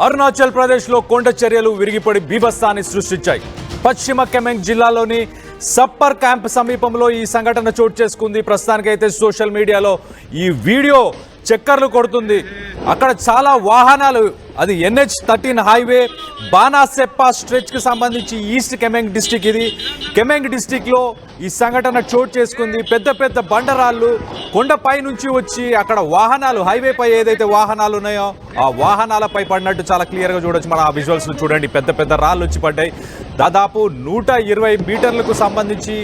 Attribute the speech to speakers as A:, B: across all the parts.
A: అరుణాచల్ ప్రదేశ్లో కొండ చర్యలు విరిగిపడి బీభత్సాన్ని సృష్టించాయి. పశ్చిమ కెమెంగ్ జిల్లాలోని సప్పర్ క్యాంప్ సమీపంలో ఈ సంఘటన చోటు చేసుకుంది. ప్రస్తుతానికైతే సోషల్ మీడియాలో ఈ వీడియో చక్కర్లు కొడుతుంది. అక్కడ చాలా వాహనాలు, అది NH13 హైవే బానాసెప్పా స్ట్రెచ్కి సంబంధించి ఈస్ట్ కెమెంగ్ డిస్టిక్. ఇది కెమెంగ్ డిస్టిక్లో ఈ సంఘటన చోటు చేసుకుంది. పెద్ద పెద్ద బండరాళ్ళు కొండపై నుంచి వచ్చి అక్కడ వాహనాలు, హైవేపై ఏదైతే వాహనాలు ఉన్నాయో ఆ వాహనాలపై పడినట్టు చాలా క్లియర్గా చూడొచ్చు. మన ఆ విజువల్స్ను చూడండి. పెద్ద పెద్ద రాళ్ళు వచ్చి పడ్డాయి. దాదాపు 120 మీటర్లకు సంబంధించి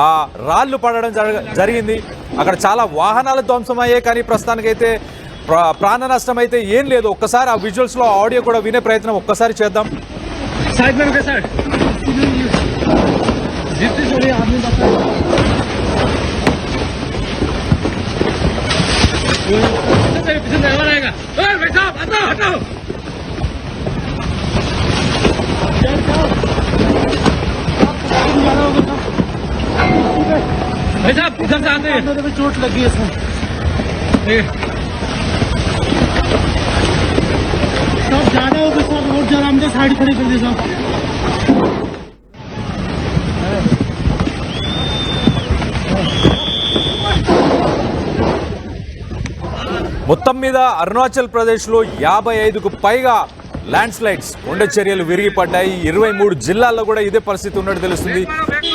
A: ఆ రాళ్ళు పడడం జరిగింది. అక్కడ చాలా వాహనాలు ధ్వంసమయ్యాయి. కానీ ప్రస్తుతానికైతే ప్రాణ నష్టం అయితే ఏం లేదు. ఒక్కసారి ఆ విజువల్స్లో ఆడియో కూడా వినే ప్రయత్నం ఒక్కసారి చేద్దాం.
B: भाई साहब इधर से आते हैं, मेरे को चोट लगी है इसमें। सब ज्यादा हो गए, सब रोड जाम में साइड खड़ी कर दी साहब।
A: మొత్తం మీద అరుణాచల్ ప్రదేశ్లో 55కు పైగా ల్యాండ్ స్లైడ్స్, కొండ చర్యలు విరిగిపడ్డాయి. 23 జిల్లాల్లో కూడా ఇదే పరిస్థితి ఉన్నట్టు తెలుస్తుంది.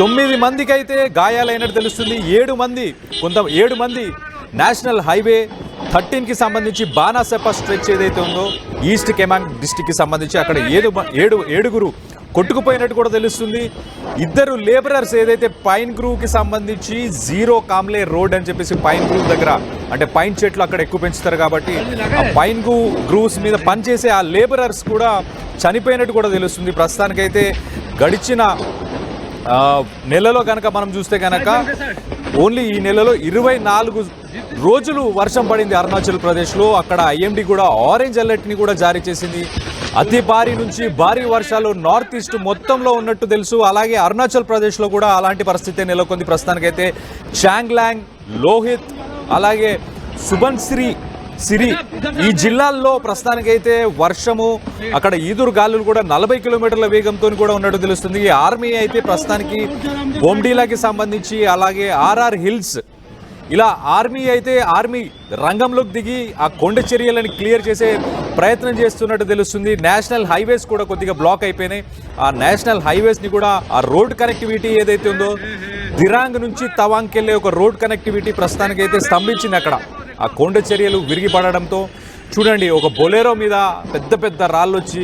A: 9 మందికి అయితే గాయాలైనట్టు తెలుస్తుంది. 7 మంది నేషనల్ హైవే 13కి సంబంధించి బానాసెప్పా స్ట్రెచ్ ఏదైతే ఉందో ఈస్ట్ కెమాంగ్ డిస్టిక్కి సంబంధించి అక్కడ ఏడుగురు కొట్టుకుపోయినట్టు కూడా తెలుస్తుంది. 2 లేబరర్స్ ఏదైతే పైన్ గ్రూవ్కి సంబంధించి జీరో కామ్లే రోడ్ అని చెప్పేసి పైన్ గ్రూవ్ దగ్గర, అంటే పైన్ చెట్లు అక్కడ ఎక్కువ పెంచుతారు కాబట్టి ఆ పైన్ గ్రూవ్స్ మీద పనిచేసే ఆ లేబరర్స్ కూడా చనిపోయినట్టు కూడా తెలుస్తుంది. ప్రస్తుతానికైతే గడిచిన నెలలో కనుక మనం చూస్తే కనుక ఓన్లీ ఈ నెలలో 24 రోజులు వర్షం పడింది అరుణాచల్ ప్రదేశ్లో. అక్కడ IMD కూడా ఆరెంజ్ అలర్ట్ని కూడా జారీ చేసింది. అతి భారీ నుంచి భారీ వర్షాలు నార్త్ ఈస్ట్ మొత్తంలో ఉన్నట్టు తెలుసు. అలాగే అరుణాచల్ ప్రదేశ్లో కూడా అలాంటి పరిస్థితి నెలకొంది. ప్రస్తుతానికైతే చాంగ్లాంగ్, లోహిత్, అలాగే సుబన్సిరి ఈ జిల్లాల్లో ప్రస్తుతానికైతే వర్షము, అక్కడ ఈదురు గాలులు కూడా 40 కిలోమీటర్ల వేగంతో కూడా ఉన్నట్టు తెలుస్తుంది. ఆర్మీ అయితే ప్రస్తుతానికి బొమ్డీలాకి సంబంధించి, అలాగే RR హిల్స్, ఇలా ఆర్మీ రంగంలోకి దిగి ఆ కొండ చర్యలను క్లియర్ చేసే ప్రయత్నం చేస్తున్నట్టు తెలుస్తుంది. నేషనల్ హైవేస్ కూడా కొద్దిగా బ్లాక్ అయిపోయినాయి. ఆ నేషనల్ హైవేస్ని కూడా, ఆ రోడ్ కనెక్టివిటీ ఏదైతే ఉందో దిరాంగ్ నుంచి తవాంగ్కి వెళ్ళే ఒక రోడ్ కనెక్టివిటీ ప్రస్తుతానికైతే స్తంభించింది. అక్కడ ఆ కొండ చర్యలు విరిగిపడడంతో చూడండి, ఒక బొలెరో మీద పెద్ద పెద్ద రాళ్ళు వచ్చి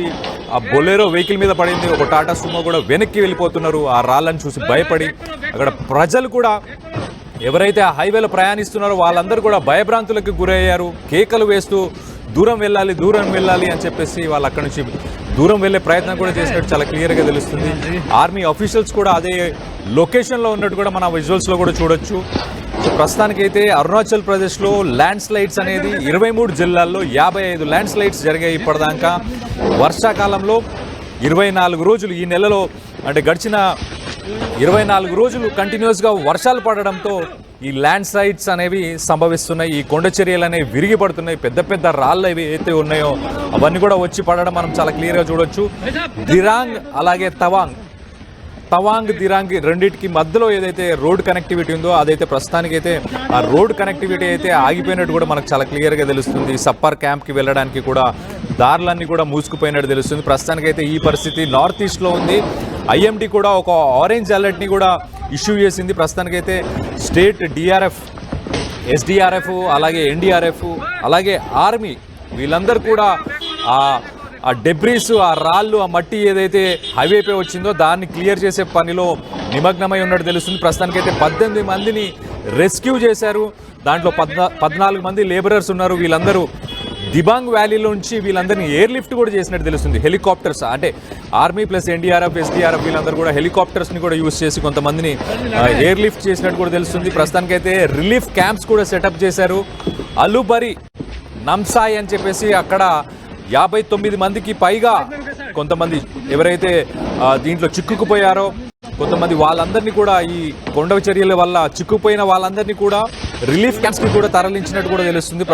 A: ఆ బొలెరో వెహికల్ మీద పడింది. ఒక టాటా సుమో కూడా వెనక్కి వెళ్ళిపోతున్నారు ఆ రాళ్ళని చూసి భయపడి. అక్కడ ప్రజలు కూడా, ఎవరైతే ఆ హైవేలో ప్రయాణిస్తున్నారో వాళ్ళందరూ కూడా భయభ్రాంతులకు గురయ్యారు. కేకలు వేస్తూ దూరం వెళ్ళాలి అని చెప్పేసి వాళ్ళు అక్కడి నుంచి దూరం వెళ్ళే ప్రయత్నం కూడా చేసినట్టు చాలా క్లియర్గా తెలుస్తుంది. ఆర్మీ అఫీషియల్స్ కూడా అదే లొకేషన్లో ఉన్నట్టు కూడా మన విజువల్స్లో కూడా చూడొచ్చు. ప్రస్తుతానికైతే అరుణాచల్ ప్రదేశ్లో ల్యాండ్ స్లైడ్స్ అనేది 23 జిల్లాల్లో 55 ల్యాండ్ స్లైడ్స్ జరిగాయి ఇప్పటిదాకా. వర్షాకాలంలో 24 రోజులు, ఈ నెలలో అంటే గడిచిన 24 రోజులు కంటిన్యూస్గా వర్షాలు పడడంతో ఈ ల్యాండ్ స్లైడ్స్ అనేవి సంభవిస్తున్నాయి. ఈ కొండ చర్యలు అనేవి విరిగిపడుతున్నాయి. పెద్ద పెద్ద రాళ్ళు ఏవి అయితే ఉన్నాయో అవన్నీ కూడా వచ్చి పడడం మనం చాలా క్లియర్గా చూడొచ్చు. దిరాంగ్ అలాగే తవాంగ్ దిరాంగ్ రెండింటికి మధ్యలో ఏదైతే రోడ్ కనెక్టివిటీ ఉందో అదైతే ప్రస్తుతానికైతే ఆ రోడ్ కనెక్టివిటీ అయితే ఆగిపోయినట్టు కూడా మనకు చాలా క్లియర్గా తెలుస్తుంది. సప్పర్ క్యాంప్కి వెళ్ళడానికి కూడా దారులన్నీ కూడా మూసుకుపోయినట్టు తెలుస్తుంది. ప్రస్తుతానికైతే ఈ పరిస్థితి నార్త్ ఈస్ట్లో ఉంది. IMD కూడా ఒక ఆరెంజ్ అలర్ట్ని కూడా ఇష్యూ చేసింది. ప్రస్తుతానికైతే స్టేట్ DRF, SDRF, అలాగే NDRF, అలాగే ఆర్మీ వీళ్ళందరూ కూడా ఆ డెబ్రీస్, ఆ రాళ్ళు, ఆ మట్టి ఏదైతే హైవేపై వచ్చిందో దాన్ని క్లియర్ చేసే పనిలో నిమగ్నమై ఉన్నట్టు తెలుస్తుంది. ప్రస్తుతానికైతే 18 మందిని రెస్క్యూ చేశారు. దాంట్లో 14 మంది లేబరర్స్ ఉన్నారు. వీళ్ళందరూ దిబాంగ్ వ్యాలీలోంచి వీళ్ళందరినీ ఎయిర్ లిఫ్ట్ కూడా చేసినట్టు తెలుస్తుంది. హెలికాప్టర్స్, అంటే ఆర్మీ ప్లస్ NDRF, SDRF వీళ్ళందరూ కూడా హెలికాప్టర్స్ని కూడా యూజ్ చేసి కొంతమందిని ఎయిర్ లిఫ్ట్ చేసినట్టు కూడా తెలుస్తుంది. ప్రస్తుతానికైతే రిలీఫ్ క్యాంప్స్ కూడా సెటప్ చేశారు. అలుబరి, నమ్సాయ్ అని చెప్పేసి అక్కడ 59 మందికి పైగా కొంతమంది ఎవరైతే దీంట్లో చిక్కుకుపోయారో కొంతమంది వాళ్ళందరినీ కూడా ఈ కొండ చర్యల వల్ల చిక్కుపోయిన వాళ్ళందరినీ కూడా రిలీఫ్ క్యాంప్స్కి కూడా తరలించినట్టు కూడా తెలుస్తుంది.